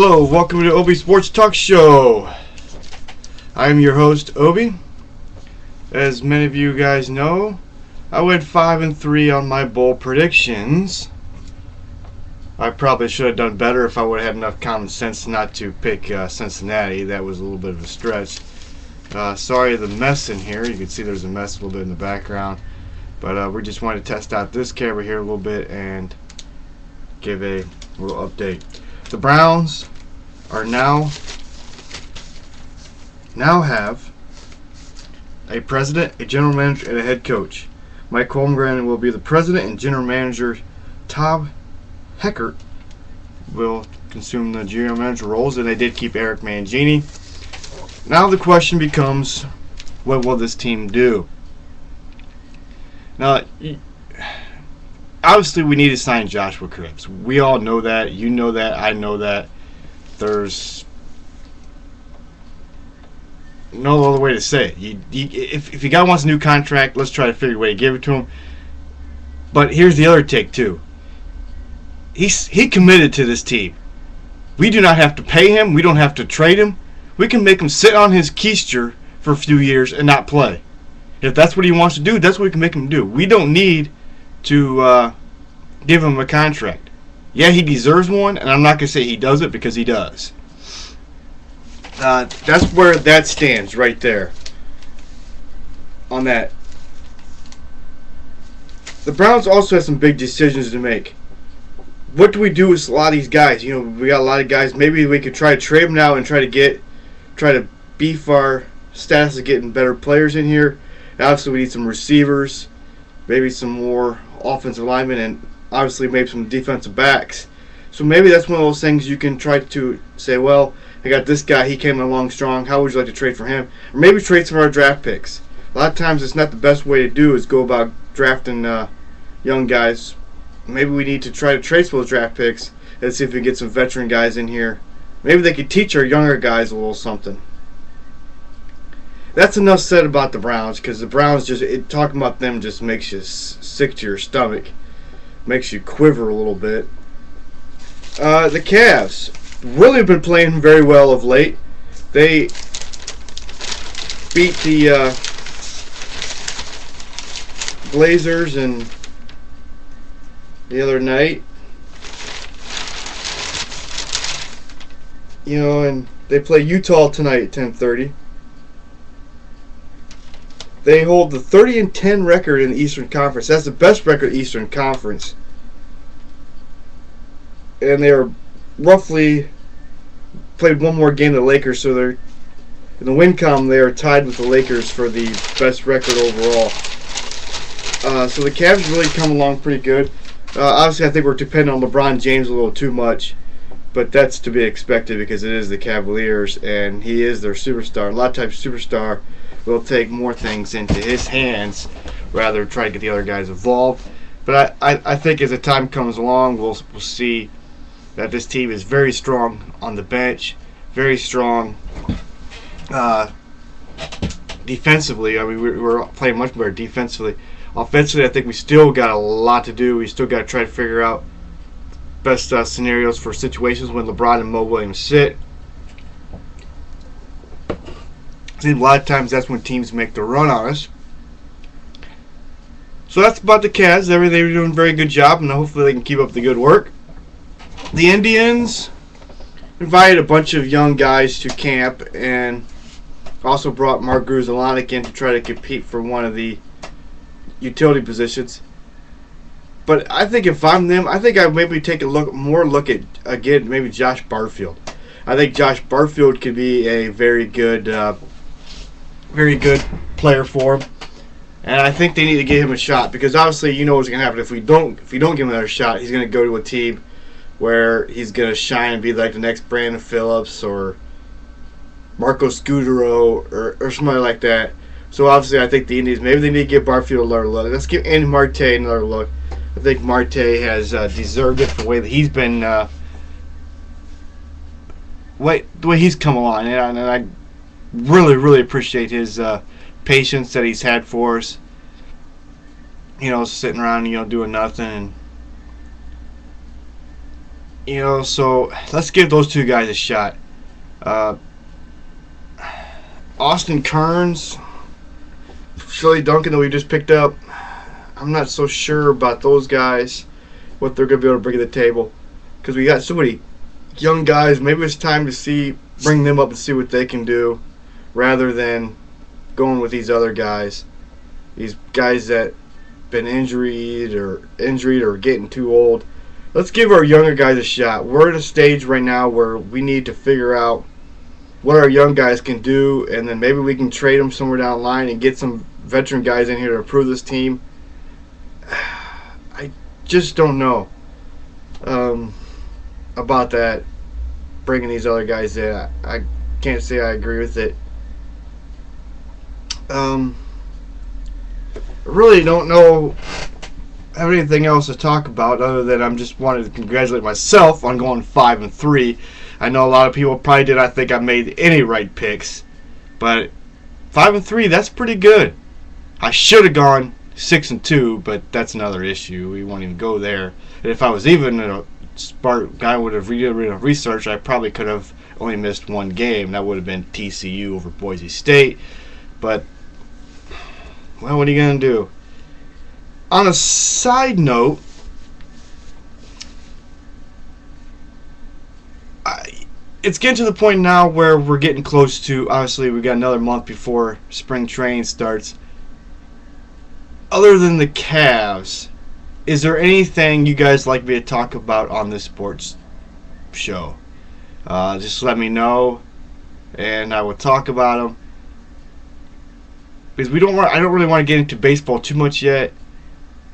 Hello, welcome to Obee Sports Talk Show. I am your host, Obee. As many of you guys know, I went 5-3 on my bowl predictions. I probably should have done better if I would have had enough common sense not to pick Cincinnati. That was a little bit of a stretch. Sorry the mess in here. You can see there's a mess a little bit in the background. But we just wanted to test out this camera here a little bit and give a little update. The Browns are now have a president, a general manager, and a head coach. Mike Holmgren will be the president, and general manager Tom Heckert will consume the general manager roles, and they did keep Eric Mangini. Now the question becomes, what will this team do? Now, obviously, we need to sign Joshua Cribbs. We all know that. You know that. I know that. There's no other way to say it. If a guy wants a new contract, let's try to figure a way to give it to him. But here's the other take, too. He committed to this team. We do not have to pay him. We don't have to trade him. We can make him sit on his keister for a few years and not play. If that's what he wants to do, that's what we can make him do. We don't need to give him a contract. Yeah, he deserves one, and I'm not going to say he does it because he does. That's where that stands right there on that. The Browns also have some big decisions to make. What do we do with a lot of these guys? You know, we got a lot of guys. Maybe we could try to trade them now and try to beef our status of getting better players in here. Obviously, we need some receivers, maybe some more offensive linemen, and obviously maybe some defensive backs. So maybe that's one of those things you can try to say, well, I got this guy, he came along strong, how would you like to trade for him? Or maybe trade some of our draft picks. A lot of times it's not the best way to do is go about drafting young guys. Maybe we need to try to trade some of those draft picks and see if we can get some veteran guys in here. Maybe they could teach our younger guys a little something. That's enough said about the Browns, because the Browns talking about them just makes you sick to your stomach, makes you quiver a little bit. The Cavs really have been playing very well of late. They beat the Blazers and the other night, and they play Utah tonight at 10:30. They hold the 30-10 record in the Eastern Conference. That's the best record in the Eastern Conference. And they are roughly played one more game than the Lakers, so they're in the win column. They are tied with the Lakers for the best record overall. So the Cavs really come along pretty good. Obviously, I think we're depending on LeBron James a little too much, but that's to be expected because it is the Cavaliers and he is their superstar. A lot of times, superstar will take more things into his hands rather than try to get the other guys involved. But I think as the time comes along, we'll see that this team is very strong on the bench, very strong defensively. I mean, we're playing much better defensively. Offensively, I think we still got a lot to do. We still got to try to figure out best scenarios for situations when LeBron and Mo Williams sit. See, a lot of times that's when teams make the run on us. So that's about the Cavs. They're doing a very good job, and hopefully they can keep up the good work. The Indians invited a bunch of young guys to camp and also brought Mark Gruzelanek in to try to compete for one of the utility positions. But I think if I'm them, I think I'd maybe take a look at, again, maybe Josh Barfield. I think Josh Barfield could be a very good player for him. And I think they need to give him a shot because obviously you know what's going to happen. If we don't give him another shot, he's going to go to a team where he's going to shine and be like the next Brandon Phillips or Marco Scudero or somebody like that. So obviously I think the Indians, maybe they need to give Barfield another look. Let's give Andy Marte another look. I think Marte has deserved it for the way that he's been, the way he's come along. And I really, really appreciate his patience that he's had for us. Sitting around, doing nothing. And So let's give those two guys a shot. Austin Kearns, Shirley Duncan that we just picked up. I'm not so sure about those guys, what they're going to be able to bring to the table, because we got so many young guys. Maybe it's time to bring them up and see what they can do, rather than going with these other guys. These guys that been injured or getting too old. Let's give our younger guys a shot. We're at a stage right now where we need to figure out what our young guys can do, and then maybe we can trade them somewhere down the line and get some veteran guys in here to improve this team. I just don't know about that, bringing these other guys in. I can't say I agree with it. I really don't have anything else to talk about other than I'm just wanted to congratulate myself on going 5-3. I know a lot of people probably did not think I made any right picks, but 5-3, that's pretty good. I should have gone 6-2, but that's another issue. We won't even go there. And if I was even a smart guy, would have read research, I probably could have only missed one game. That would have been TCU over Boise State. But, well, what are you going to do? On a side note, it's getting to the point now where we're getting close to, obviously, we got another month before spring training starts. Other than the Cavs, is there anything you guys like me to talk about on this sports show? Just let me know, and I will talk about them. Because I don't really want to get into baseball too much yet,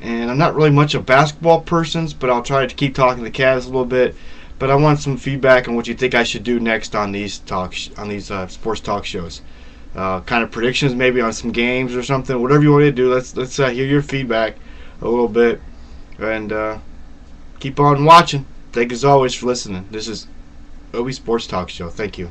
and I'm not really much of basketball person, but I'll try to keep talking to the Cavs a little bit. But I want some feedback on what you think I should do next on these sports talk shows. Kind of predictions maybe on some games or something. Whatever you want to do, let's hear your feedback a little bit, and keep on watching. Thank you as always for listening. This is OBee Sports Talk Show. Thank you.